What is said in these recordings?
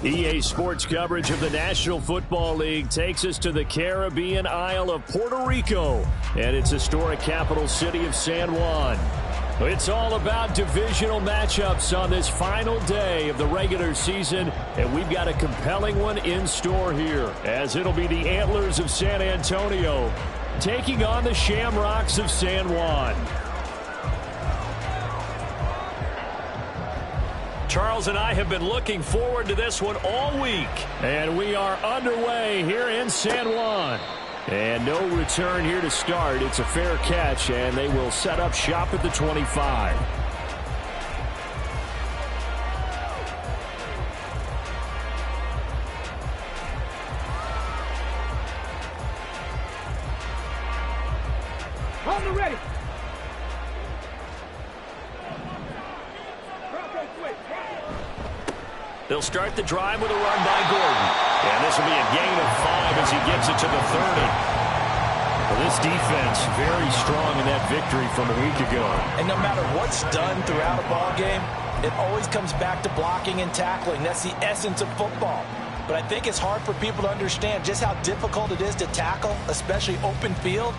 EA Sports coverage of the National Football League takes us to the Caribbean Isle of Puerto Rico and its historic capital city of San Juan. It's all about divisional matchups on this final day of the regular season, and we've got a compelling one in store here, as it'll be the Antlers of San Antonio taking on the Shamrocks of San Juan. Charles and I have been looking forward to this one all week. And we are underway here in San Juan. And no return here to start. It's a fair catch, and they will set up shop at the 25. On the ready. They'll start the drive with a run by Gordon. And this will be a gain of 5 as he gets it to the 30. Well, this defense very strong in that victory from a week ago. And no matter what's done throughout a ball game, it always comes back to blocking and tackling. That's the essence of football. But I think it's hard for people to understand just how difficult it is to tackle, especially open field.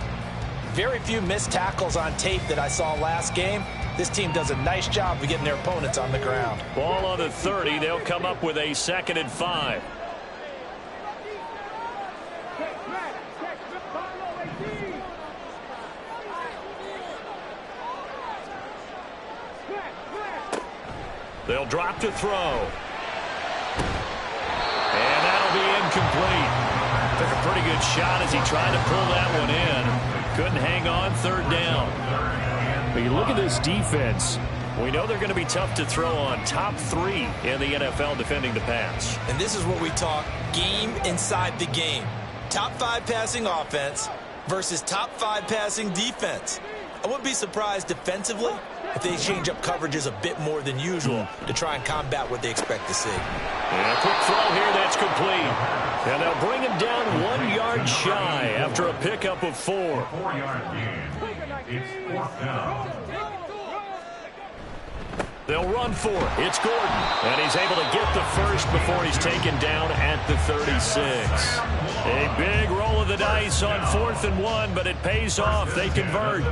Very few missed tackles on tape that I saw last game. This team does a nice job of getting their opponents on the ground. Ball on the 30. They'll come up with a 2nd and 5. They'll drop to throw. And that'll be incomplete. Took a pretty good shot as he tried to pull that one in. Couldn't hang on, 3rd down. But you look at this defense, we know they're going to be tough to throw on. Top 3 in the NFL defending the pass. And this is what we talk game inside the game. Top 5 passing offense versus top 5 passing defense. I wouldn't be surprised defensively if they change up coverages a bit more than usual to try and combat what they expect to see. And a quick throw here that's complete. And they'll bring him down 1 yard shy after a pickup of 4. 4-yard gain. It's 4th down. They'll run for it. It's Gordon. And he's able to get the first before he's taken down at the 36. A big roll of the dice on 4th and 1, but it pays off. They convert.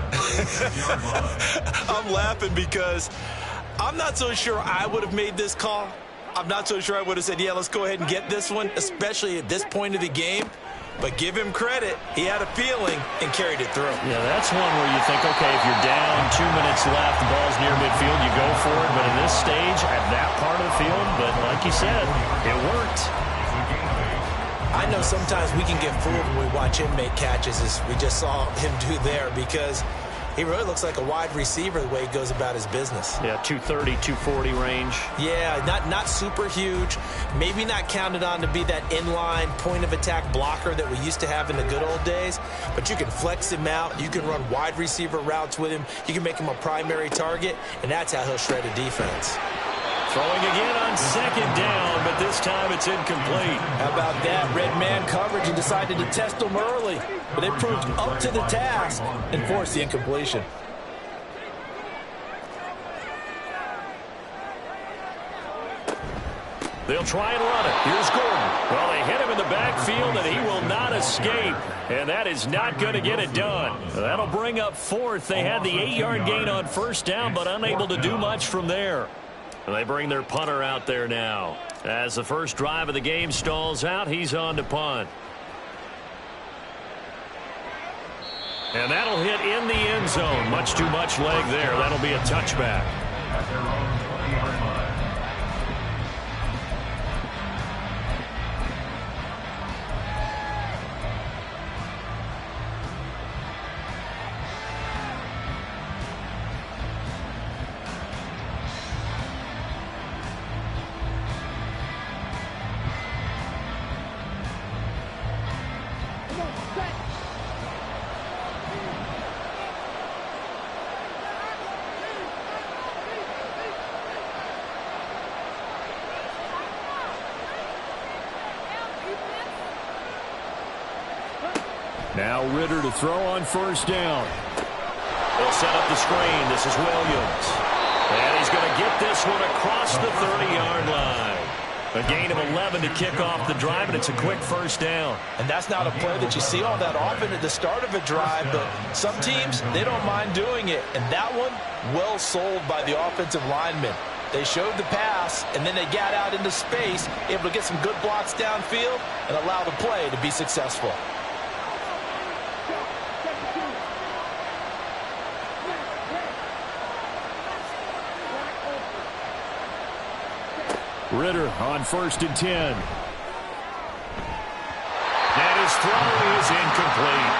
I'm laughing because I'm not so sure I would have made this call. I'm not so sure I would have said, yeah, let's go ahead and get this one, especially at this point of the game. But give him credit. He had a feeling and carried it through. Yeah, that's one where you think, okay, if you're down, 2 minutes left, the ball's near midfield, you go for it. But in this stage, at that part of the field, but like you said, it worked. I know sometimes we can get fooled when we watch him make catches, as we just saw him do there, because he really looks like a wide receiver the way he goes about his business. Yeah, 230, 240 range. Yeah, not super huge. Maybe not counted on to be that inline point-of-attack blocker that we used to have in the good old days. But you can flex him out. You can run wide receiver routes with him. You can make him a primary target, and that's how he'll shred a defense. Throwing again on 2nd down, but this time it's incomplete. How about that? Red man coverage and decided to test them early. But they proved up to the task and forced the incompletion. They'll try and run it. Here's Gordon. Well, they hit him in the backfield, and he will not escape. And that is not going to get it done. That'll bring up 4th. They had the 8-yard gain on 1st down, but unable to do much from there. They bring their punter out there now. As the first drive of the game stalls out, he's on to punt. And that'll hit in the end zone. Much too much leg there. That'll be a touchback. At their own 20-yard line. Now Ritter to throw on 1st down. They'll set up the screen. This is Williams. And he's going to get this one across the 30-yard line. A gain of 11 to kick off the drive, and it's a quick first down. And that's not a play that you see all that often at the start of a drive, but some teams, they don't mind doing it. And that one, well sold by the offensive lineman. They showed the pass, and then they got out into space, able to get some good blocks downfield and allow the play to be successful. Ridder on 1st and 10. And his throw is incomplete.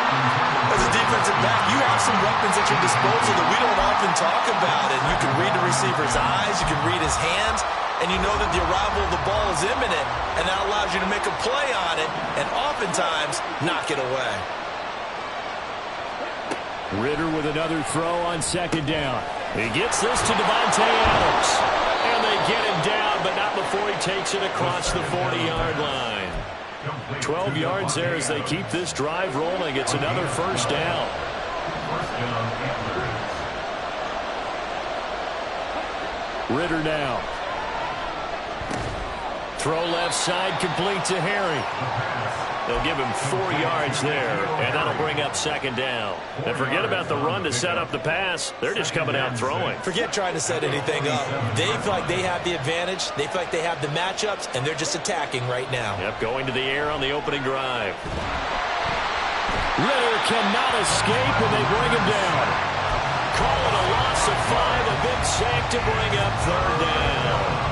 As a defensive back, you have some weapons at your disposal that we don't often talk about. And you can read the receiver's eyes, you can read his hands, and you know that the arrival of the ball is imminent, and that allows you to make a play on it and oftentimes knock it away. Ridder with another throw on 2nd down. He gets this to Davante Adams. And they get him down, but not before he takes it across the 40-yard line. 12 yards there as they keep this drive rolling. It's another first down. Ridder now. Throw left side, complete to Harry. They'll give him 4 yards there, and that'll bring up 2nd down. And forget about the run to set up the pass. They're just coming out throwing. Forget trying to set anything up. They feel like they have the advantage. They feel like they have the matchups, and they're just attacking right now. Yep, going to the air on the opening drive. Ridder cannot escape, and they bring him down. Call it a loss of 5, a big sack to bring up 3rd down.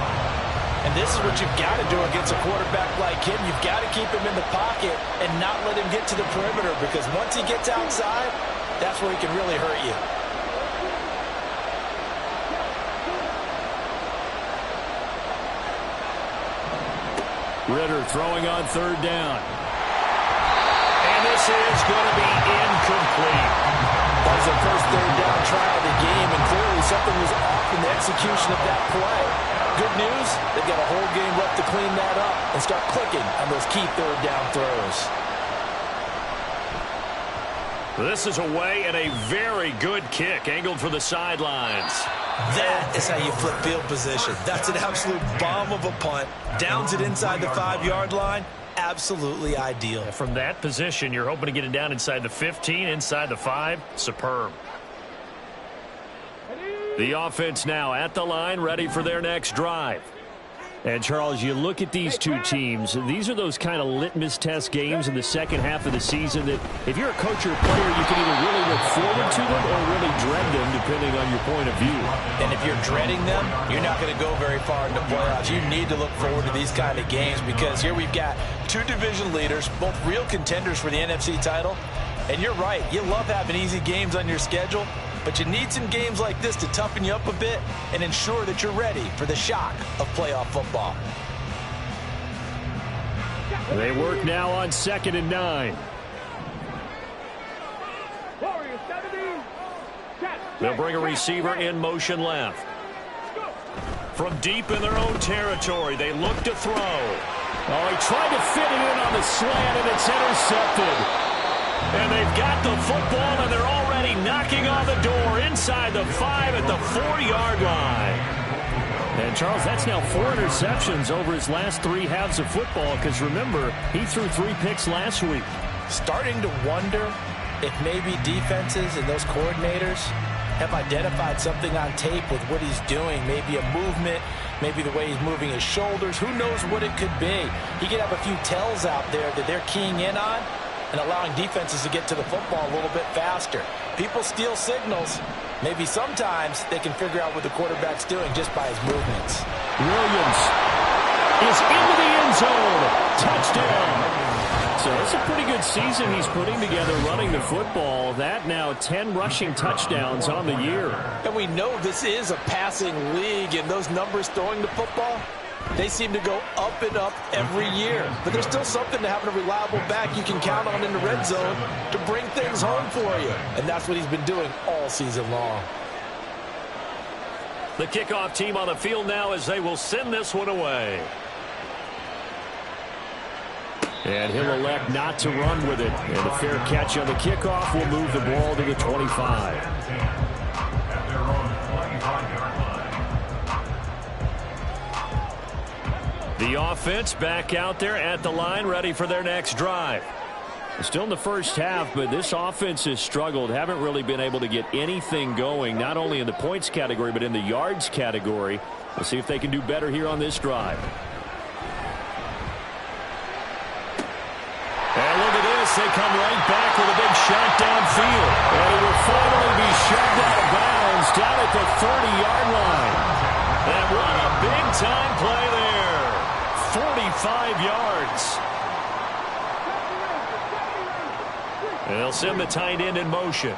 And this is what you've got to do against a quarterback like him. You've got to keep him in the pocket and not let him get to the perimeter, because once he gets outside, that's where he can really hurt you. Ridder throwing on 3rd down. And this is going to be incomplete. That was their first 3rd down try of the game, and clearly something was off in the execution of that play. Good news, they've got a whole game left to clean that up and start clicking on those key 3rd down throws. This is away and a very good kick, angled for the sidelines. That is how you flip field position. That's an absolute bomb of a punt. Downs it inside the 5-yard line. Absolutely ideal. From that position, you're hoping to get it down inside the 15, inside the 5. Superb. The offense now at the line, ready for their next drive. And, Charles, you look at these two teams, these are those kind of litmus test games in the second half of the season that if you're a coach or a player, you can either really look forward to them or really dread them, depending on your point of view. And if you're dreading them, you're not going to go very far in the playoffs. You need to look forward to these kind of games, because here we've got two division leaders, both real contenders for the NFC title. And you're right, you love having easy games on your schedule, but you need some games like this to toughen you up a bit and ensure that you're ready for the shock of playoff football. They work now on 2nd and 9. They'll bring a receiver in motion left. From deep in their own territory, they look to throw. Oh, he tried to fit it in on the slant, and it's intercepted. And they've got the football, and they're already knocking on the door inside the 5 at the 4-yard line. And, Charles, that's now 4 interceptions over his last 3 halves of football, because, remember, he threw 3 picks last week. Starting to wonder if maybe defenses and those coordinators have identified something on tape with what he's doing, maybe a movement, maybe the way he's moving his shoulders. Who knows what it could be? He could have a few tells out there that they're keying in on and allowing defenses to get to the football a little bit faster. People steal signals. Maybe sometimes they can figure out what the quarterback's doing just by his movements. Williams is into the end zone. Touchdown. So it's a pretty good season he's putting together running the football. That now 10 rushing touchdowns on the year. And we know this is a passing league, and those numbers throwing the football, they seem to go up and up every year. But there's still something to having a reliable back you can count on in the red zone to bring things home for you. And that's what he's been doing all season long. The kickoff team on the field now as they will send this one away. And he'll elect not to run with it. And a fair catch on the kickoff will move the ball to the 25. The offense back out there at the line, ready for their next drive. Still in the first half, but this offense has struggled. Haven't really been able to get anything going, not only in the points category, but in the yards category. We'll see if they can do better here on this drive. And look at this. They come right back with a big shot downfield. And it will finally be shoved out of bounds down at the 30-yard line. And what a big-time play there. 45 yards. And they'll send the tight end in motion.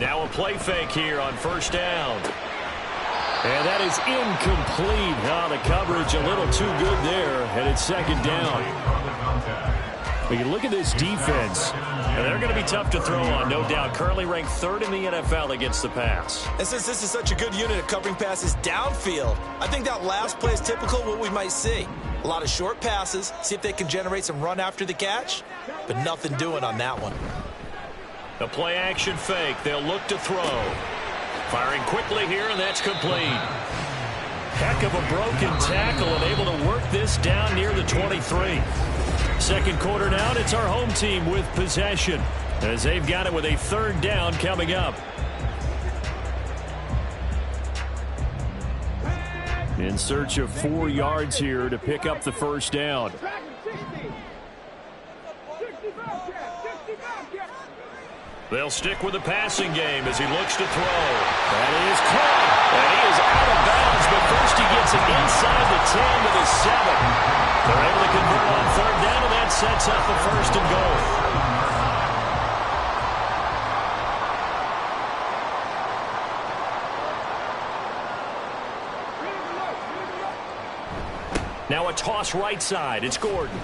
Now a play fake here on first down. And that is incomplete. Oh, the coverage a little too good there, and it's second down. We can look at this defense, and they're going to be tough to throw on, no doubt. Currently ranked third in the NFL against the pass. And since this is such a good unit of covering passes downfield, I think that last play is typical of what we might see. A lot of short passes, see if they can generate some run after the catch, but nothing doing on that one. The play action fake. They'll look to throw. Firing quickly here, and that's complete. Heck of a broken tackle and able to work this down near the 23. Second quarter now, and it's our home team with possession as they've got it with a third down coming up. In search of 4 yards here to pick up the first down. They'll stick with the passing game as he looks to throw. That is caught. And he is out of bounds, but first he gets it inside the 10 to the 7. They're able to convert on third down, and that sets up the first and goal. Now a toss right side. It's Gordon.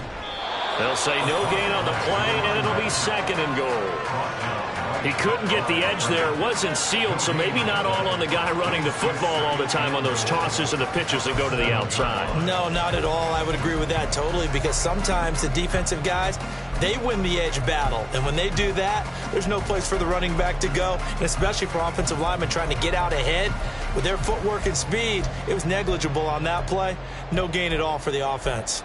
They'll say no gain on the play, and it'll be second and goal. He couldn't get the edge there. It wasn't sealed, so maybe not all on the guy running the football all the time on those tosses and the pitches that go to the outside. No, not at all. I would agree with that totally, because sometimes the defensive guys, they win the edge battle. And when they do that, there's no place for the running back to go, and especially for offensive linemen trying to get out ahead. With their footwork and speed, it was negligible on that play. No gain at all for the offense.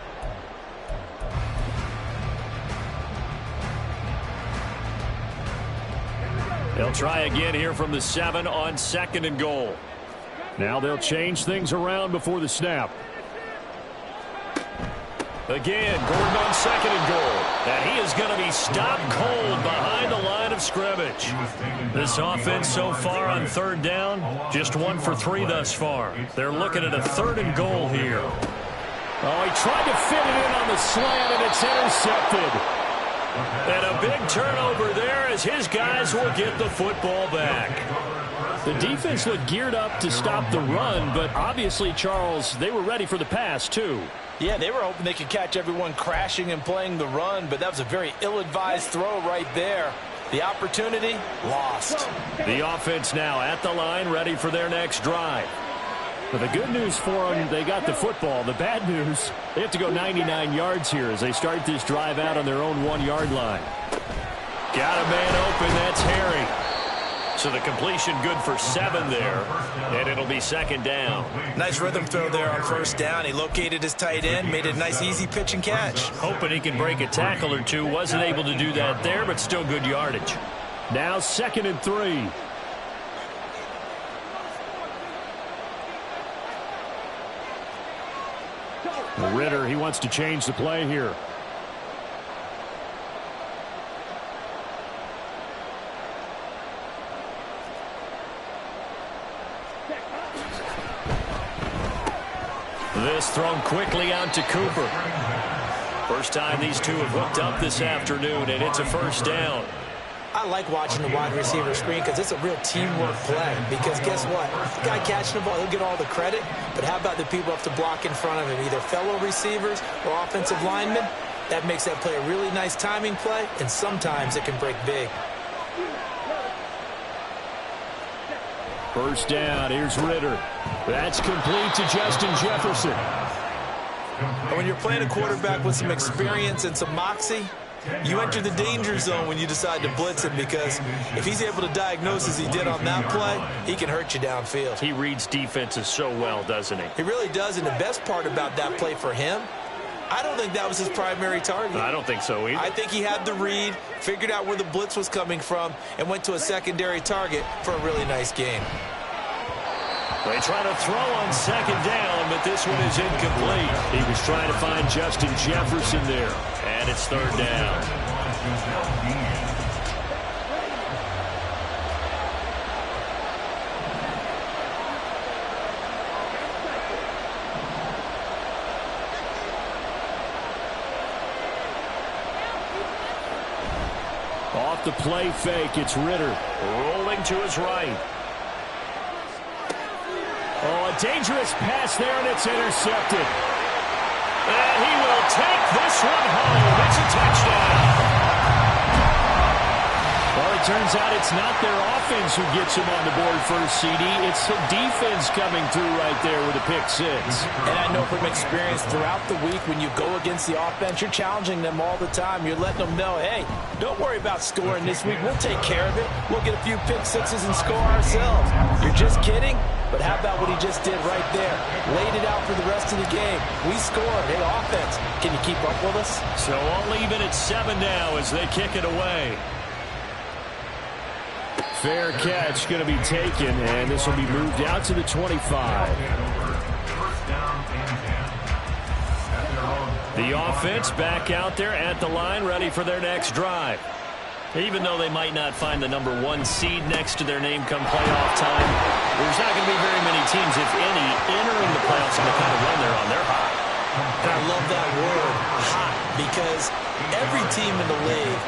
They'll try again here from the 7 on second and goal. Now they'll change things around before the snap. Again, Gordon on second and goal. And he is going to be stopped cold behind the line of scrimmage. This offense so far on third down, just 1 for 3 thus far. They're looking at a third and goal here. Oh, he tried to fit it in on the slant, and it's intercepted. And a big turnover there as his guys will get the football back. The defense looked geared up to stop the run, but obviously, Charles, they were ready for the pass, too. Yeah, they were hoping they could catch everyone crashing and playing the run, but that was a very ill-advised throw right there. The opportunity, lost. The offense now at the line, ready for their next drive. But the good news for them, they got the football. The bad news, they have to go 99 yards here as they start this drive out on their own 1-yard line. Got a man open, that's Harry. So the completion good for 7 there, and it'll be second down. Nice rhythm throw there on first down. He located his tight end, made it a nice easy pitch and catch. Hoping he can break a tackle or two. Wasn't able to do that there, but still good yardage. Now second and 3. Ritter, he wants to change the play here. This thrown quickly out to Cooper. First time these two have hooked up this afternoon, and it's a first down. I like watching the wide receiver screen because it's a real teamwork play. Because guess what? The guy catching the ball, he'll get all the credit. But how about the people up to block in front of him, either fellow receivers or offensive linemen? That makes that play a really nice timing play, and sometimes it can break big. First down, here's Ritter. That's complete to Justin Jefferson. And when you're playing a quarterback with some experience and some moxie, you enter the danger zone when you decide to blitz him, because if he's able to diagnose as he did on that play, he can hurt you downfield. He reads defenses so well, doesn't he? He really does, and the best part about that play for him, I don't think that was his primary target. I don't think so either. I think he had the read, figured out where the blitz was coming from, and went to a secondary target for a really nice game. They try to throw on second down, but this one is incomplete. He was trying to find Justin Jefferson there, and it's third down. Off the play fake, it's Ritter rolling to his right. Oh, a dangerous pass there, and it's intercepted. And he will take this one home. It's a touchdown. Well, it turns out it's not their offense who gets him on the board first, CD. It's the defense coming through right there with a pick six. And I know from experience throughout the week, when you go against the offense, you're challenging them all the time. You're letting them know, hey, don't worry about scoring this week. We'll take care of it. We'll get a few pick sixes and score ourselves. You're just kidding? But how about what he just did right there? Laid it out for the rest of the game. We scored. Hey, offense, can you keep up with us? So all even at 7 now as they kick it away. Fair catch going to be taken, and this will be moved out to the 25. The offense back out there at the line, ready for their next drive. Even though they might not find the number 1 seed next to their name come playoff time, there's not going to be very many teams, if any, entering the playoffs in the kind of run they're on. They're hot. And I love that word, hot, because every team in the league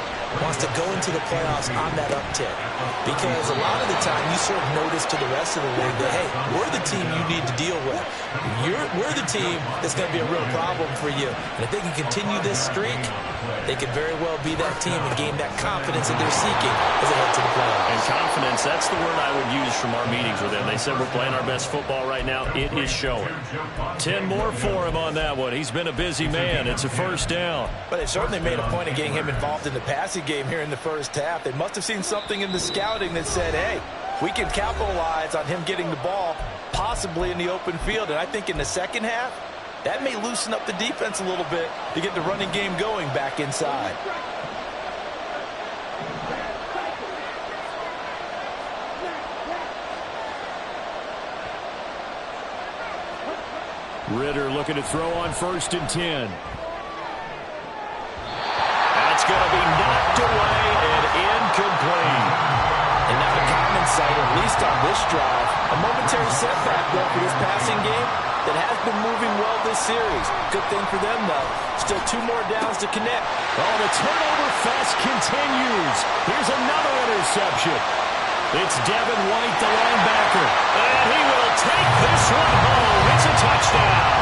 wants to go into the playoffs on that uptick. Because a lot of the time you serve notice to the rest of the league that, hey, we're the team you need to deal with. We're the team that's going to be a real problem for you. And if they can continue this streak, they could very well be that team and gain that confidence that they're seeking as they head to the playoffs. And confidence, that's the word I would use from our meetings with them. They said we're playing our best football right now. It is showing. 10 more for him on that one. He's been a busy man. It's a first down. But they certainly made a point of getting him involved in the passing game here in the first half. They must have seen something in the scouting that said, hey, we can capitalize on him getting the ball possibly in the open field. And I think in the second half, that may loosen up the defense a little bit to get the running game going back inside. Ritter looking to throw on 1st and 10. That's going to be knocked away and incomplete. And not a common sight, at least on this drive. A momentary setback, though, for this passing game that has been moving well this series. Good thing for them, though. Still 2 more downs to connect. Oh, the turnover fest continues. Here's another interception. It's Devin White, the linebacker. And he will take this one home. It's a touchdown.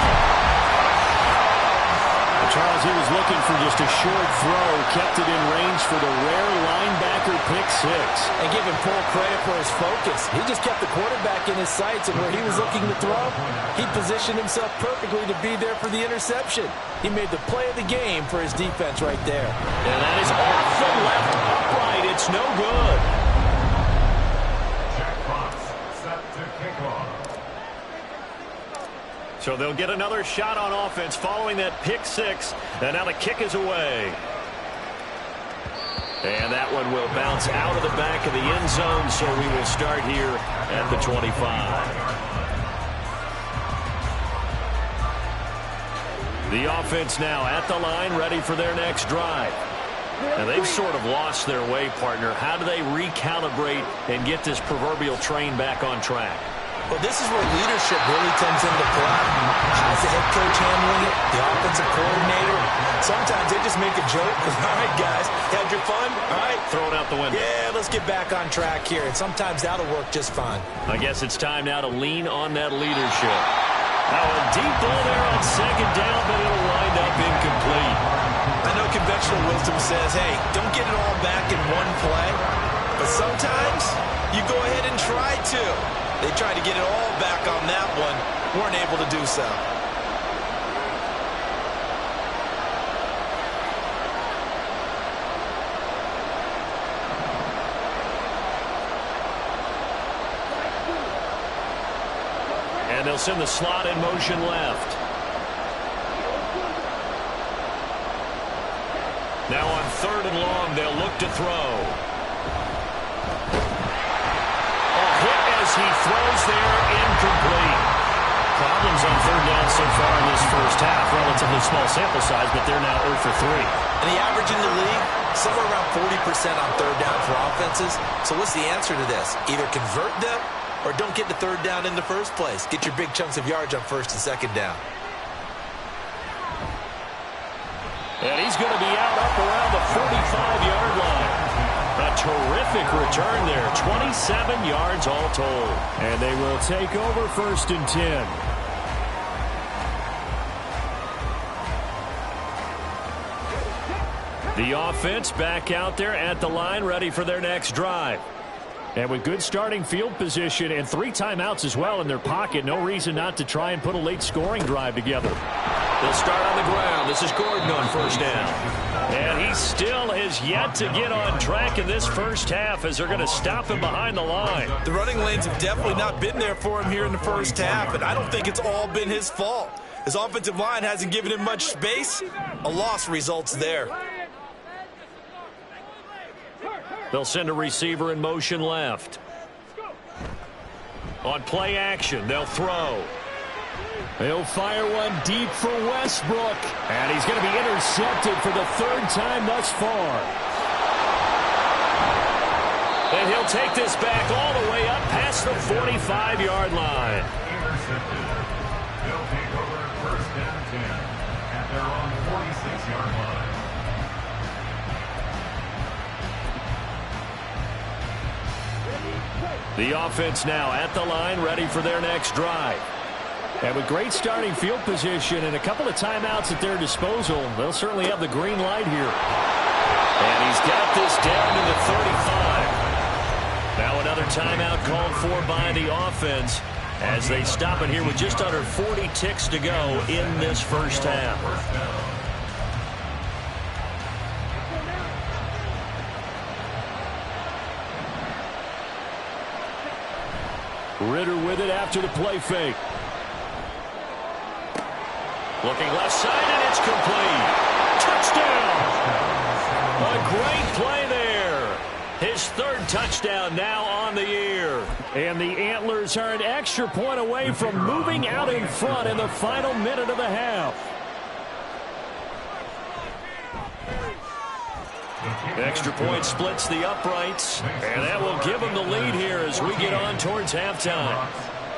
Charles, he was looking for just a short throw, kept it in range for the rare linebacker pick six. And give him full credit for his focus. He just kept the quarterback in his sights, and where he was looking to throw, he positioned himself perfectly to be there for the interception. He made the play of the game for his defense right there. And that is off the left upright. It's no good. Jack Fox set to kick off. So they'll get another shot on offense following that pick six. And now the kick is away. And that one will bounce out of the back of the end zone. So we will start here at the 25. The offense now at the line, ready for their next drive. And they've sort of lost their way, partner. How do they recalibrate and get this proverbial train back on track? Well, this is where leadership really comes into play. How's the head coach handling it? The offensive coordinator? Sometimes they just make a joke. All right, guys, had your fun? All right. Throw it out the window. Yeah, let's get back on track here. And sometimes that'll work just fine. I guess it's time now to lean on that leadership. Now a deep ball there on second down, but it'll wind up incomplete. I know conventional wisdom says, hey, don't get it all back in one play. But sometimes you go ahead and try to. They tried to get it all back on that one. Weren't able to do so. And they'll send the slot in motion left. Now on 3rd and long, they'll look to throw. A hit as he throws there, incomplete. Problems on 3rd down so far in this first half. Relatively small sample size, but they're now 0 for 3. And the average in the league, somewhere around 40% on 3rd down for offenses. So what's the answer to this? Either convert them or don't get the 3rd down in the first place. Get your big chunks of yards on 1st and 2nd down. And he's going to be out up around the 45-yard line. A terrific return there. 27 yards all told. And they will take over 1st and 10. The offense back out there at the line, ready for their next drive. And with good starting field position and 3 timeouts as well in their pocket, no reason not to try and put a late scoring drive together. They'll start on the ground. This is Gordon on 1st down. And he still has yet to get on track in this first half as they're going to stop him behind the line. The running lanes have definitely not been there for him here in the first half, and I don't think it's all been his fault. His offensive line hasn't given him much space. A loss results there. They'll send a receiver in motion left. On play action, they'll throw. He'll fire one deep for Westbrook. And he's going to be intercepted for the 3rd time thus far. And he'll take this back all the way up past the 45-yard line. Intercepted. They'll take over 1st and 10 at their own 46-yard line. The offense now at the line, ready for their next drive. And with great starting field position and a couple of timeouts at their disposal, they'll certainly have the green light here. And he's got this down to the 35. Now another timeout called for by the offense as they stop it here with just under 40 ticks to go in this first half. Ridder with it after the play fake. Looking left side, and it's complete. Touchdown! A great play there. His 3rd touchdown now on the year. And the Antlers are an extra point away from moving out in front in the final minute of the half. Extra point splits the uprights, and that will give them the lead here as we get on towards halftime.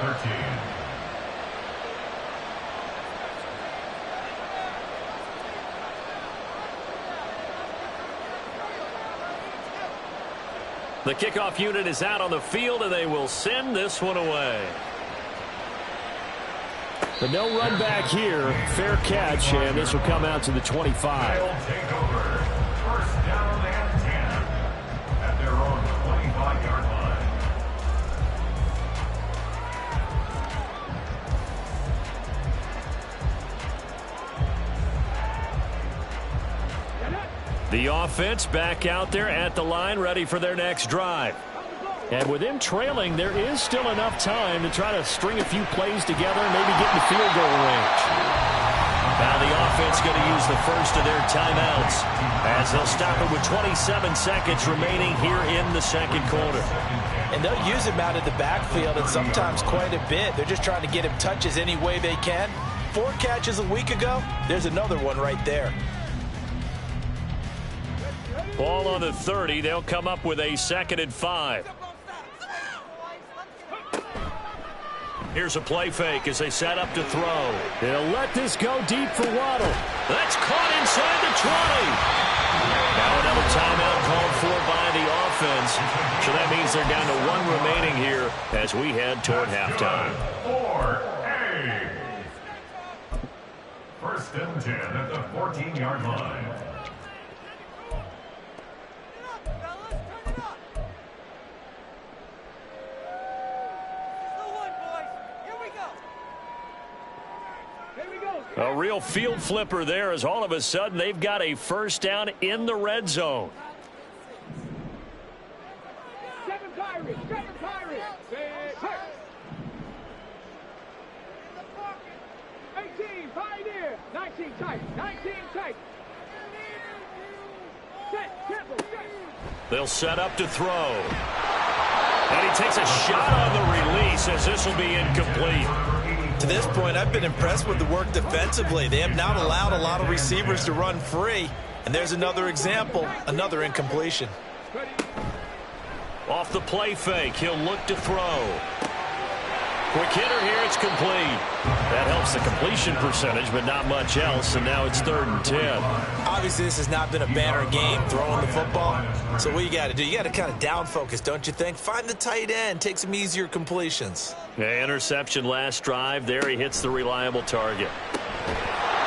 13. The kickoff unit is out on the field, and they will send this one away. The no run back here, fair catch, and this will come out to the 25. They'll take over 1st down and 10 at their own 25-yard line. The offense back out there at the line, ready for their next drive. And with them trailing, there is still enough time to try to string a few plays together and maybe get in the field goal range. Now the offense going to use the first of their timeouts as they'll stop it with 27 seconds remaining here in the 2nd quarter. And they'll use him out of the backfield and sometimes quite a bit. They're just trying to get him touches any way they can. 4 catches a week ago. There's another one right there. Ball on the 30. They'll come up with a 2nd and 5. Here's a play fake as they set up to throw. They'll let this go deep for Waddle. That's caught inside the 20. Now another timeout called for by the offense. So that means they're down to 1 remaining here as we head toward halftime. 4A. 1st and 10 at the 14-yard line. A real field flipper there as all of a sudden they've got a 1st down in the red zone. 19 tight. 19 tight. Set. Tempo. Set. They'll set up to throw. And he takes a shot on the release as this will be incomplete. To this point, I've been impressed with the work defensively. They have not allowed a lot of receivers to run free. And there's another example, another incompletion. Off the play fake, he'll look to throw. Quick hitter here, it's complete. That helps the completion percentage, but not much else, and now it's 3rd and 10. Obviously, this has not been a banner game throwing the football. So what you got to do, you got to kind of down focus, don't you think? Find the tight end, take some easier completions. Yeah, interception last drive. There he hits the reliable target.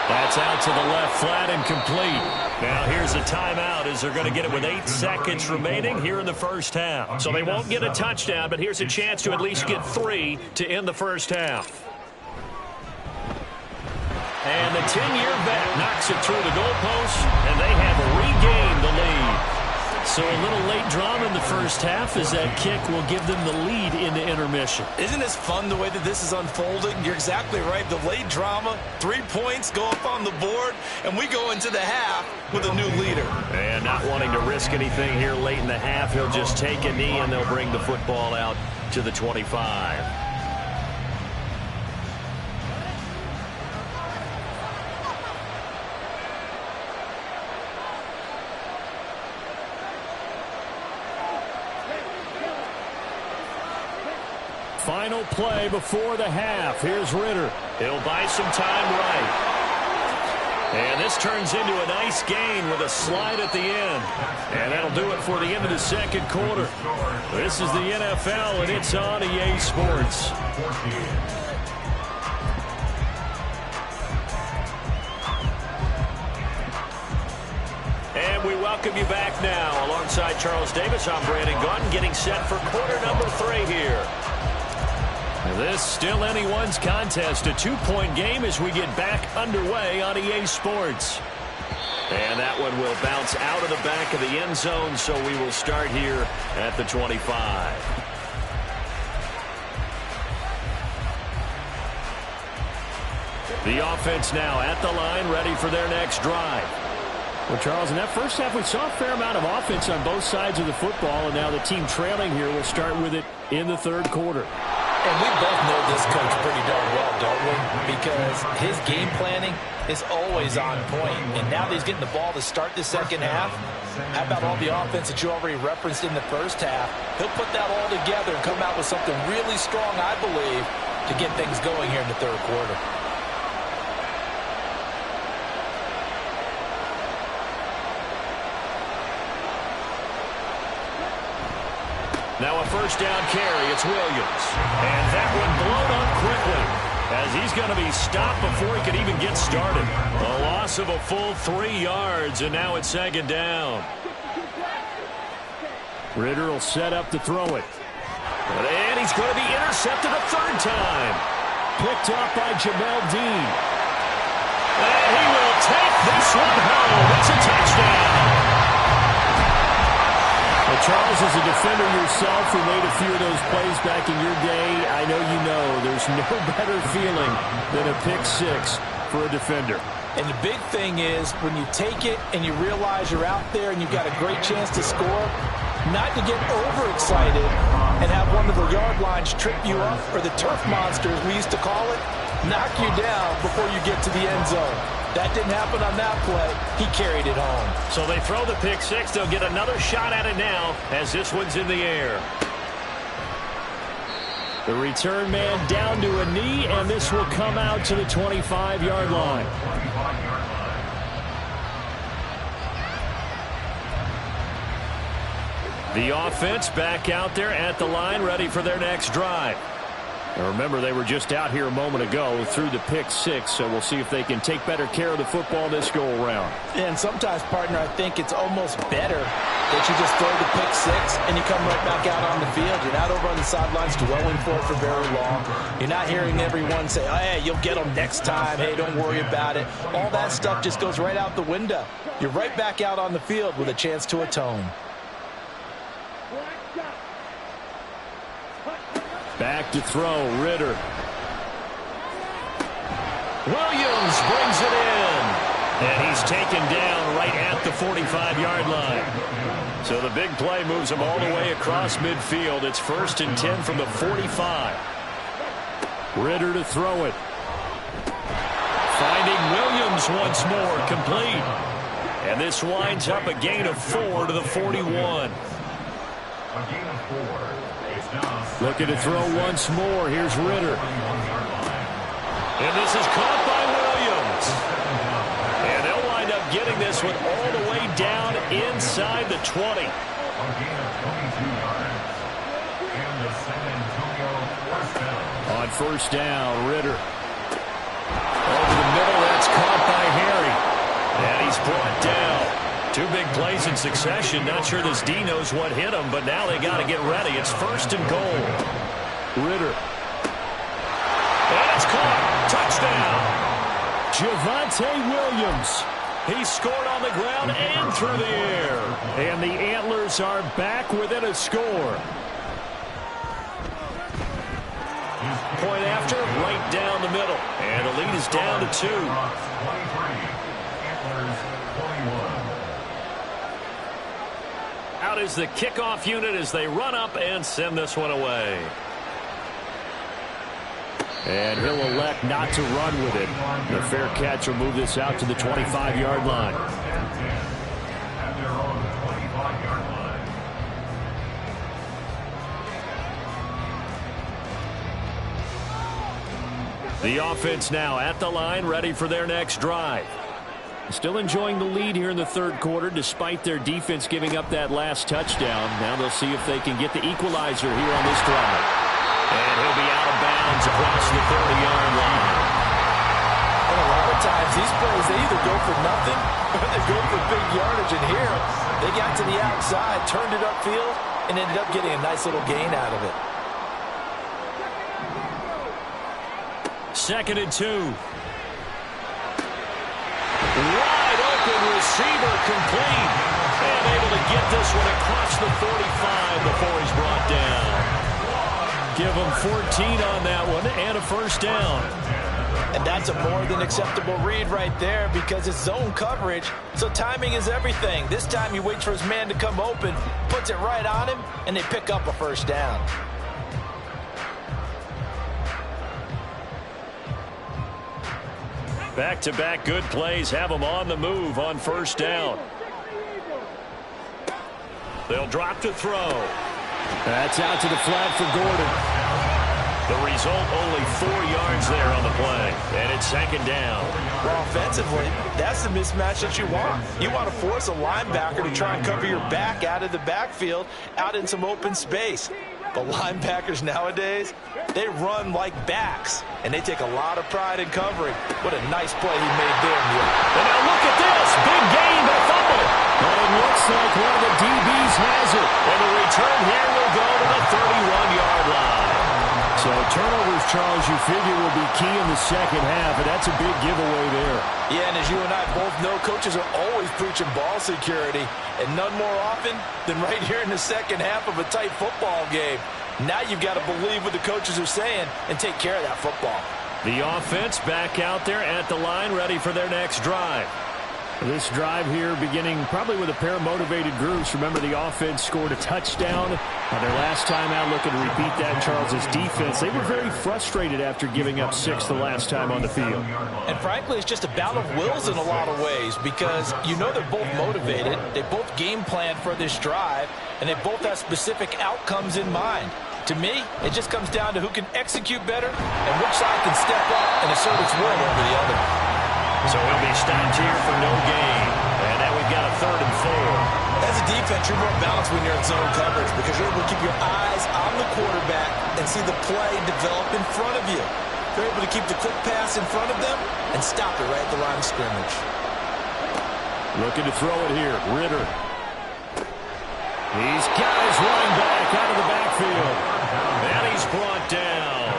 That's out to the left, flat and complete. Now here's a timeout as they're going to get it with 8 seconds remaining here in the first half. So they won't get a touchdown, but here's a chance to at least get 3 to end the first half. And the 10-year vet knocks it through the goalpost, and they have regained the lead. So a little late drama in the first half as that kick will give them the lead into intermission. Isn't this fun the way that this is unfolding? You're exactly right. The late drama, 3 points go up on the board, and we go into the half with a new leader. And not wanting to risk anything here late in the half, he'll just take a knee and they'll bring the football out to the 25. Final play before the half. Here's Ritter. He'll buy some time right. And this turns into a nice gain with a slide at the end. And that'll do it for the end of the second quarter. This is the NFL, and it's on EA Sports. And we welcome you back now. Alongside Charles Davis, I'm Brandon Gaudin, getting set for quarter number 3 here. This still anyone's contest, a 2-point game as we get back underway on EA Sports. And that one will bounce out of the back of the end zone, so we will start here at the 25. The offense now at the line, ready for their next drive. Well, Charles, in that first half, we saw a fair amount of offense on both sides of the football, and now the team trailing here will start with it in the third quarter. And we both know this coach pretty darn well, don't we? Because his game planning is always on point. And now that he's getting the ball to start the second half, how about all the offense that you already referenced in the first half? He'll put that all together and come out with something really strong, I believe, to get things going here in the third quarter. Now a first down carry, it's Williams. And that one blown up quickly as he's going to be stopped before he can even get started. A loss of a full 3 yards, and now it's second down. Ritter will set up to throw it. And he's going to be intercepted a 3rd time. Picked up by Jamel Dean. And he will take this one home. It's a touchdown. Well, Charles, as a defender yourself who made a few of those plays back in your day, I know you know there's no better feeling than a pick 6 for a defender. And the big thing is when you take it and you realize you're out there and you've got a great chance to score, not to get overexcited and have one of the yard lines trip you up, or the turf monsters we used to call it, knock you down before you get to the end zone. That didn't happen on that play. He carried it home. So they throw the pick 6. They'll get another shot at it now as this one's in the air. The return man down to a knee, and this will come out to the 25-yard line. The offense back out there at the line, ready for their next drive. Now remember, they were just out here a moment ago through the pick 6, so we'll see if they can take better care of the football this go-around. And sometimes, partner, I think it's almost better that you just throw the pick 6 and you come right back out on the field. You're not over on the sidelines dwelling for it for very long. You're not hearing everyone say, oh, hey, you'll get them next time. Hey, don't worry about it. All that stuff just goes right out the window. You're right back out on the field with a chance to atone. Back to throw, Ritter. Williams brings it in. And he's taken down right at the 45-yard line. So the big play moves him all the way across midfield. It's 1st and 10 from the 45. Ridder to throw it. Finding Williams once more, complete. And this winds up a gain of 4 to the 41. Looking to throw once more. Here's Ridder. And this is caught by Williams. And they'll wind up getting this one all the way down inside the 20. On 1st down, Ridder. Over the middle, that's caught by Harry. And he's brought down. 2 big plays in succession. Not sure this D knows what hit him, but now they got to get ready. It's 1st and goal. Ridder. And it's caught. Touchdown. Javonte Williams. He scored on the ground and through the air. And the Antlers are back within a score. Point after, right down the middle. And the lead is down to 2. Out is the kickoff unit as they run up and send this one away. And he'll elect not to run with it. The fair catch will move this out to the 25-yard line. The offense now at the line, ready for their next drive. Still enjoying the lead here in the 3rd quarter, despite their defense giving up that last touchdown. Now they'll see if they can get the equalizer here on this drive. And he'll be out of bounds across the 30-yard line. And a lot of times, these plays, they either go for nothing or they go for big yardage. And here, they got to the outside, turned it upfield, and ended up getting a nice little gain out of it. 2nd and 2. Wide open receiver, complete. And able to get this one across the 45 before he's brought down. Give him 14 on that one and a 1st down. And that's a more than acceptable read right there because it's zone coverage, so timing is everything. This time he waits for his man to come open, puts it right on him, and they pick up a 1st down. Back-to-back good plays have them on the move on 1st down. They'll drop to throw. That's out to the flat for Gordon. The result, only 4 yards there on the play. And it's 2nd down. Well, offensively, that's the mismatch that you want. You want to force a linebacker to try and cover your back out of the backfield, out in some open space. But linebackers nowadays, they run like backs, and they take a lot of pride in covering. What a nice play he made there. And now look at this. Big gain, but fumble. But it looks like one of the DBs has it. And the return here will go to the 31-yard line. So turnovers, Charles, you figure will be key in the 2nd half, and that's a big giveaway there. Yeah, and as you and I both know, coaches are always preaching ball security, and none more often than right here in the 2nd half of a tight football game. Now you've got to believe what the coaches are saying and take care of that football. The offense back out there at the line, ready for their next drive. This drive here beginning probably with a pair of motivated groups. Remember, the offense scored a touchdown on their last time out. Looking to repeat that, Charles' defense. They were very frustrated after giving up 6 the last time on the field. And frankly, it's just a battle of wills in a lot of ways because you know they're both motivated. They both game plan for this drive, and they both have specific outcomes in mind. To me, it just comes down to who can execute better and which side can step up and assert its will over the other. So he'll be stopped here for no gain. And now we've got a 3rd and 4. As a defense, you're more balanced when you're in zone coverage because you're able to keep your eyes on the quarterback and see the play develop in front of you. You're able to keep the quick pass in front of them and stop it right at the line of scrimmage. Looking to throw it here. Ridder. He's got his running back out of the backfield. And he's brought down.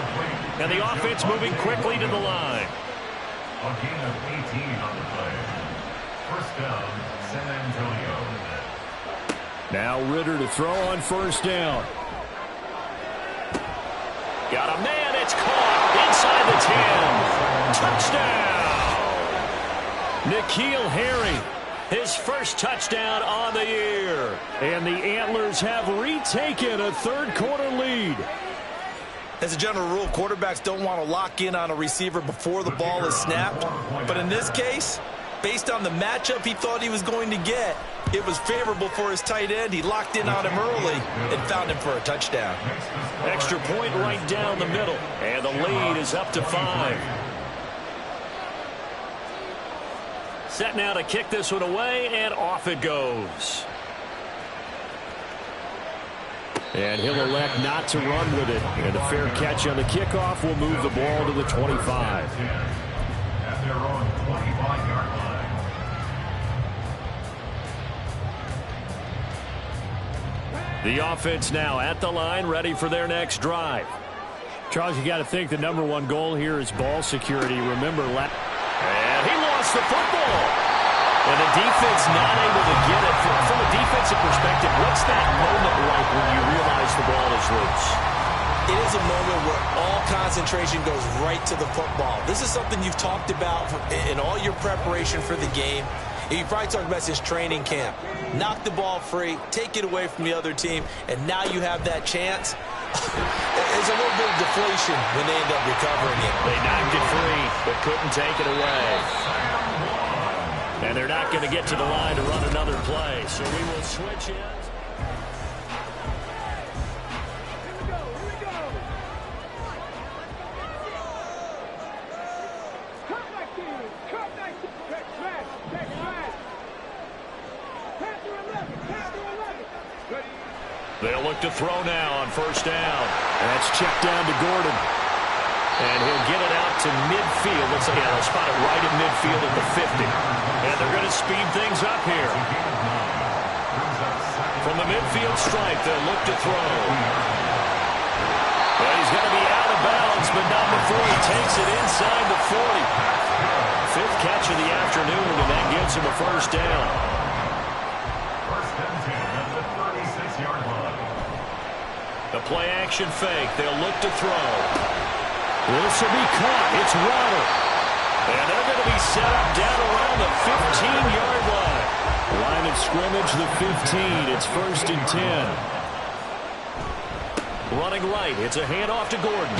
And the offense moving quickly to the line. A gain of 18 on the play. 1st down, San Antonio. Now Ridder to throw on 1st down. Got a man, it's caught inside the 10. Touchdown! N'Keal Harry, his first touchdown on the year. And the Antlers have retaken a third-quarter lead. As a general rule, quarterbacks don't want to lock in on a receiver before the ball is snapped. But in this case, based on the matchup he thought he was going to get, it was favorable for his tight end. He locked in on him early and found him for a touchdown. Extra point right down the middle. And the lead is up to 5. Set now to kick this one away, and off it goes. And he'll elect not to run with it. And a fair catch on the kickoff will move the ball to the 25. At their own 25-yard line. The offense now at the line, ready for their next drive. Charles, you got to think the number one goal here is ball security. Remember, and he lost the football. And the defense not able to get it. From a defensive perspective, what's that moment like when you realize the ball is loose? It is a moment where all concentration goes right to the football. This is something you've talked about in all your preparation for the game. You probably talked about since training camp. Knock the ball free, take it away from the other team, and now you have that chance. There's a little bit of deflation when they end up recovering it. They knocked it free, but couldn't take it away. And they're not going to get to the line to run another play, so we will switch in. They'll look to throw now on first down. That's checked down to Gordon. And he'll get it out to midfield. Let's say, they'll spot it right in midfield at the 50. And they're going to speed things up here. From the midfield stripe, they'll look to throw. Well, he's going to be out of bounds, but not before he takes it inside the 40. Fifth catch of the afternoon, and that gives him a first down. First and 10 at the 36-yard line. The play action fake. They'll look to throw. This will be caught. It's Waddle. And they're going to be set up down around the 15-yard line. Line of scrimmage, the 15. It's first and 10. Running right. It's a handoff to Gordon.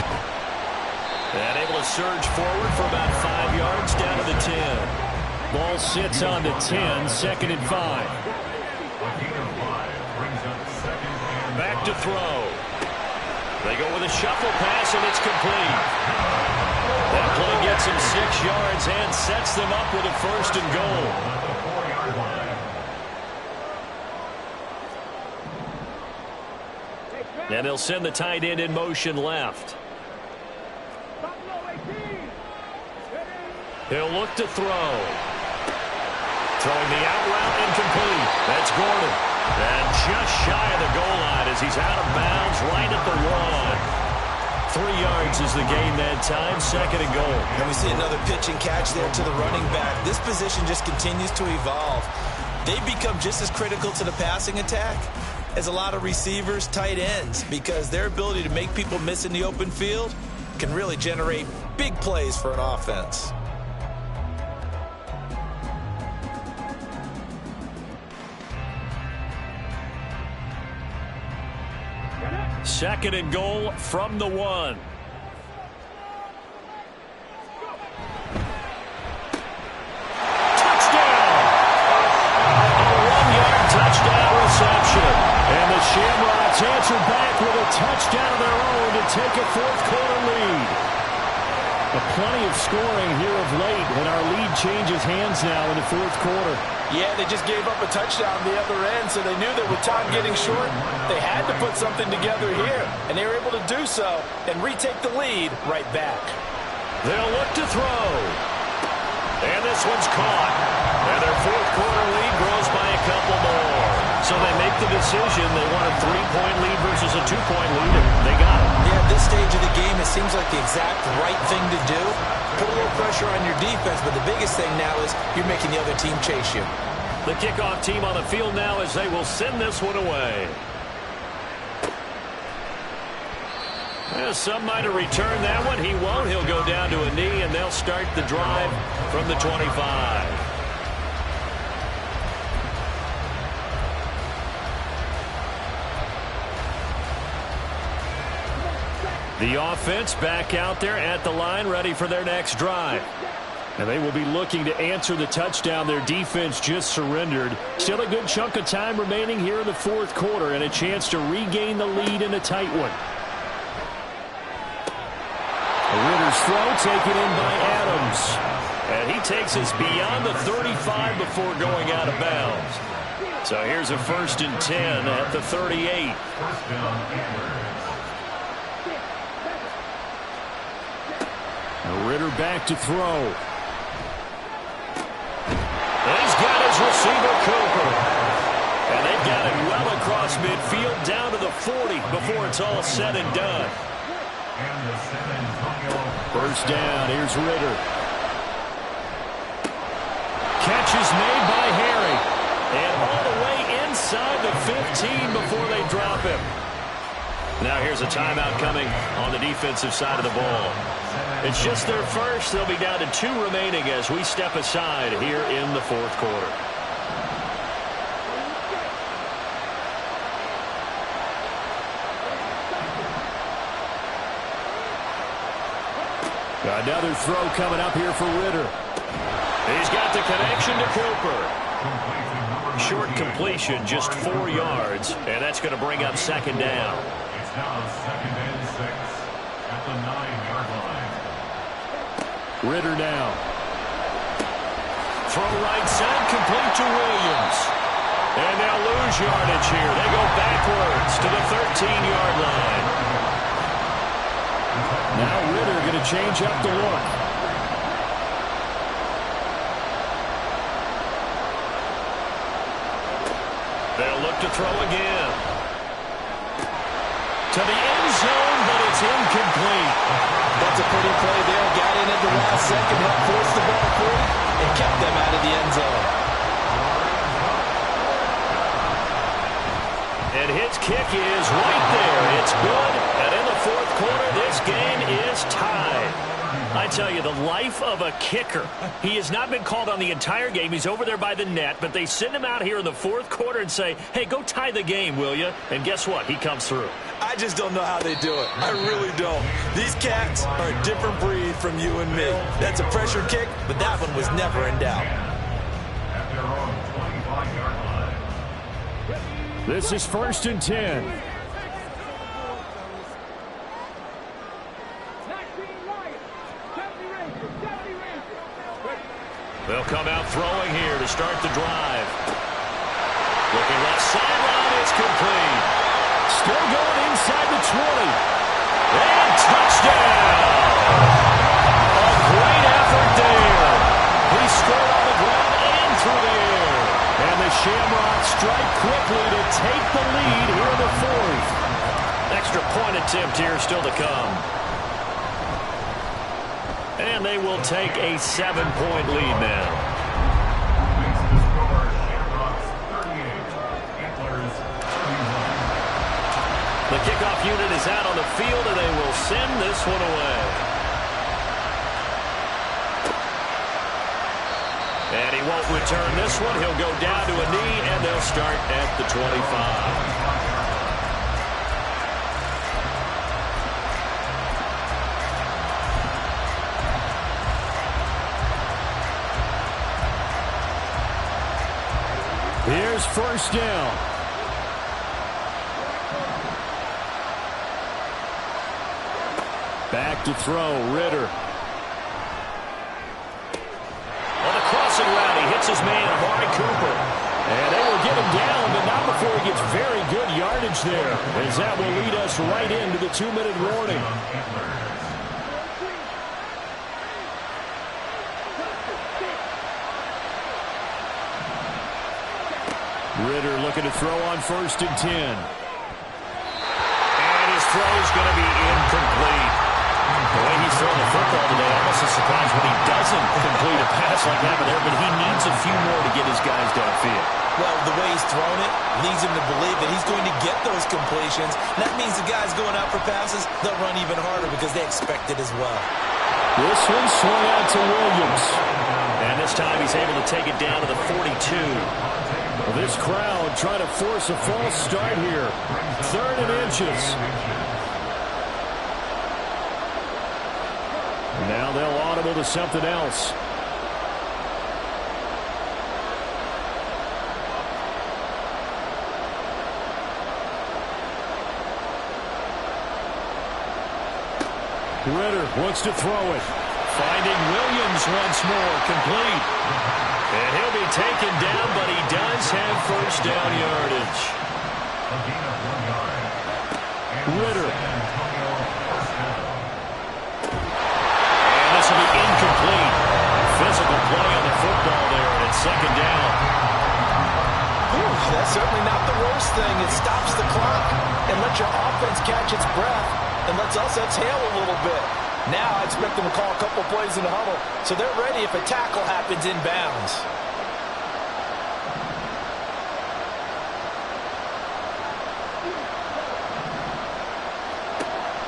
And able to surge forward for about 5 yards down to the 10. Ball sits on the 10, second and 5. Back to throw. They go with a shuffle pass, and it's complete. That play gets him 6 yards and sets them up with a first and goal. And they'll send the tight end in motion left. He'll look to throw. Throwing the out route incomplete. That's Gordon. And just shy of the goal line as he's out of bounds right at the 1. 3 yards is the gain that time, second and goal. And we see another pitch and catch there to the running back. This position just continues to evolve. They become just as critical to the passing attack as a lot of receivers, tight ends, because their ability to make people miss in the open field can really generate big plays for an offense. Second and goal from the 1. Touchdown! A 1-yard touchdown reception. And the Shamrocks answer back with a touchdown of their own to take a fourth-quarter lead. Plenty of scoring here of late, and our lead changes hands now in the fourth quarter. Yeah, they just gave up a touchdown on the other end, so they knew that with time getting short, they had to put something together here, and they were able to do so and retake the lead right back. They'll look to throw. And this one's caught. And their fourth-quarter lead grows by a couple more. So they make the decision. They want a 3-point lead versus a 2-point lead, and they got it. Yeah, at this stage of the game, it seems like the exact right thing to do. Put a little pressure on your defense, but the biggest thing now is you're making the other team chase you. The kickoff team on the field now as they will send this one away. Well, some might have returned that one. He won't. He'll go down to a knee, and they'll start the drive from the 25. The offense back out there at the line, ready for their next drive. And they will be looking to answer the touchdown their defense just surrendered. Still a good chunk of time remaining here in the fourth quarter and a chance to regain the lead in a tight one. Ritter's throw taken in by Adams. And he takes us beyond the 35 before going out of bounds. So here's a 1st and 10 at the 38. Ritter back to throw. He's got his receiver, Cooper. And they've got it well across midfield down to the 40 before it's all said and done. First down, here's Ritter. Catch is made by Harry. And all the way inside the 15 before they drop him. Now here's a timeout coming on the defensive side of the ball. It's just their first. They'll be down to 2 remaining as we step aside here in the fourth quarter. Another throw coming up here for Ritter. He's got the connection to Cooper. Short completion, just 4 yards, and that's going to bring up 2nd down. It's now 2nd and 6 at the 9-yard line. Ritter now. Throw right side, complete to Williams. And they'll lose yardage here. They go backwards to the 13-yard line. Now Ritter going to change up the look. They'll look to throw again. To the end zone, but it's incomplete. That's a pretty play there. Got in at the last second, helped force the ball free, and kept them out of the end zone. And his kick is right there. It's good. And in the fourth quarter, this game is tied. I tell you, the life of a kicker. He has not been called on the entire game. He's over there by the net, but they send him out here in the fourth quarter and say, hey, go tie the game, will you? And guess what? He comes through. I just don't know how they do it. I really don't. These cats are a different breed from you and me. That's a pressure kick, but that one was never in doubt. At their own 25-yard line. This is 1st and 10. They'll come out throwing here to start the drive. Looking left sideline, it's complete. Still going inside the 20. And touchdown! A great effort there. He scored on the ground and through the air. And the Shamrocks strike quickly to take the lead here in the fourth. Extra point attempt here still to come. And they will take a 7-point lead now. Makes the score Shamrocks 38, Antlers 31. The kickoff unit is out on the field, and they will send this one away. And he won't return this one. He'll go down to a knee, and they'll start at the 25. Here's 1st down. Back to throw, Ritter. On the crossing route, he hits his man, Amari Cooper. And they will get him down, but not before he gets very good yardage there, as that will lead us right into the 2-minute warning. Ritter looking to throw on 1st and 10. And his throw is going to be incomplete. The way he's throwing the football today, almost a surprise when he doesn't complete a pass like that there, but he needs a few more to get his guys downfield. Well, the way he's thrown it leads him to believe that he's going to get those completions. That means the guys going out for passes, they'll run even harder because they expect it as well. This one swung out to Williams. And this time he's able to take it down to the 42. This crowd trying to force a false start here. 3rd and inches. Now they'll audible to something else. Ritter wants to throw it. Finding Williams once more, complete. And he'll be taken down, but he does have first down yardage. Ritter. And this will be incomplete. Physical play on the football there, and it's second down. That's certainly not the worst thing. It stops the clock and lets your offense catch its breath and lets us exhale a little bit. Now I expect them to call a couple plays in the huddle, so they're ready if a tackle happens inbounds.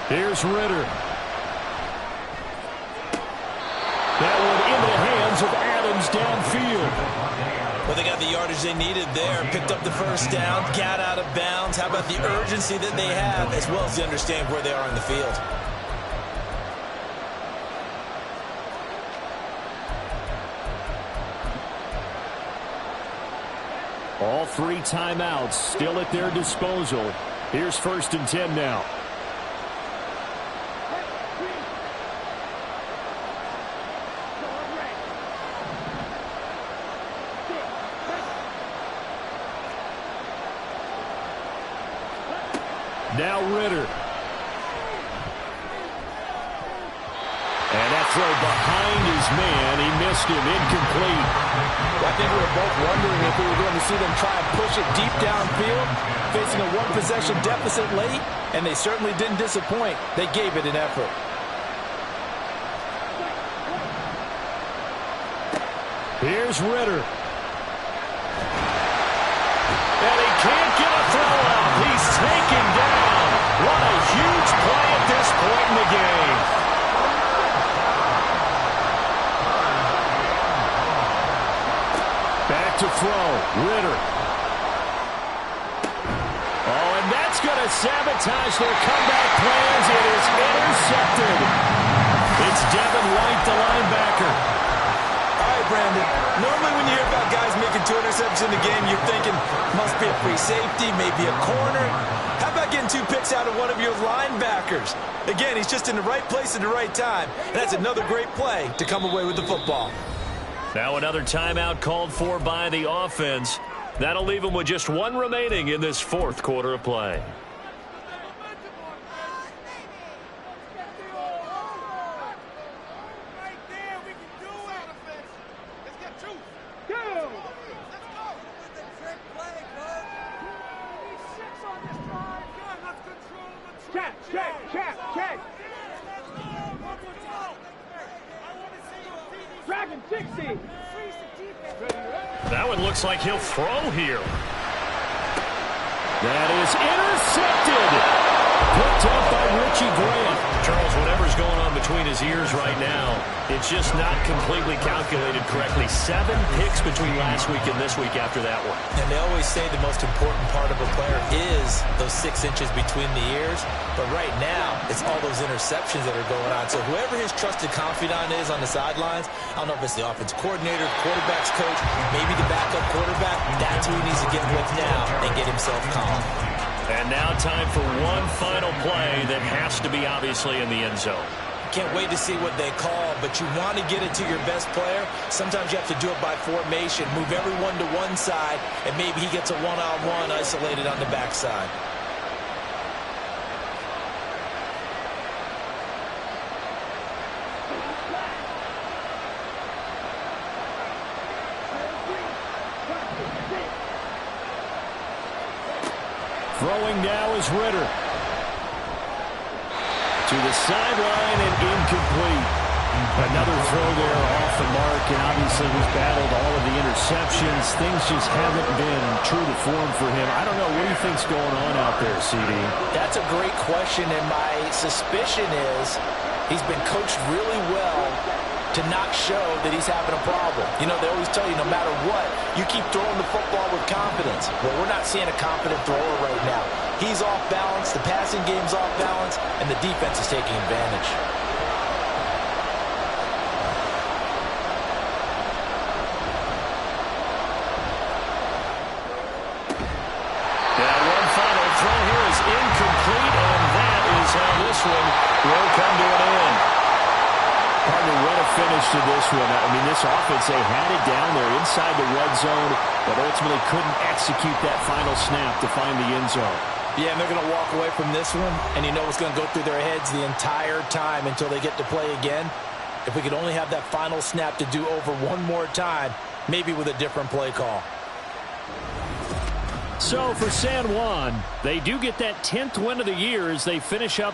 Here's Ritter. That one into the hands of Adams downfield. Well, they got the yardage they needed there, picked up the first down, got out of bounds. How about the urgency that they have, as well as they understand where they are in the field? All 3 timeouts still at their disposal. Here's 1st and 10 now. Now Ritter. And that throw behind his man. He missed him. Incomplete. Well, I think we were both wondering if we were going to see them try and push it deep downfield, facing a one-possession deficit late, and they certainly didn't disappoint. They gave it an effort. Here's Ritter. And he can't get a throw out. He's taken down. What a huge play at this point in the game. Back to throw. Ritter. Oh, and that's going to sabotage their comeback plans. It is intercepted. It's Devin White, the linebacker. All right, Brandon. Normally when you hear about guys making 2 interceptions in the game, you're thinking must be a free safety, maybe a corner. How about getting 2 picks out of one of your linebackers? Again, he's just in the right place at the right time. And that's another great play to come away with the football. Now another timeout called for by the offense. That'll leave them with just 1 remaining in this 4th quarter of play. That one looks like he'll throw here. That is intercepted. Picked up by Richie Grant. Charles, whatever's going on between his ears right now, it's just not completely calculated correctly. 7 picks between last week and this week after that one. And they always say the most important part of a player is those 6 inches between the ears. But right now, it's all those interceptions that are going on. So whoever his trusted confidant is on the sidelines, I don't know if it's the offense coordinator, quarterback's coach, maybe the backup quarterback, that's who he needs to get with now and get himself calm. And now time for one final play that has to be obviously in the end zone. Can't wait to see what they call, but you want to get it to your best player. Sometimes you have to do it by formation. Move everyone to one side, and maybe he gets a one-on-one isolated on the backside. Throwing now is Ritter. To the sideline and incomplete. Another throw there off the mark, and obviously he's battled all of the interceptions. Things just haven't been true to form for him. I don't know, what do you think's going on out there, CD? That's a great question, and my suspicion is he's been coached really well to not show that he's having a problem. You know, they always tell you no matter what, you keep throwing the football with confidence. Well, we're not seeing a confident thrower right now. He's off balance, the passing game's off balance, and the defense is taking advantage. to this one. I mean, this offense, they had it down there inside the red zone, but ultimately couldn't execute that final snap to find the end zone. Yeah, and they're going to walk away from this one, and you know what's going to go through their heads the entire time until they get to play again. If we could only have that final snap to do over one more time, maybe with a different play call. So for San Juan, they do get that 10th win of the year as they finish up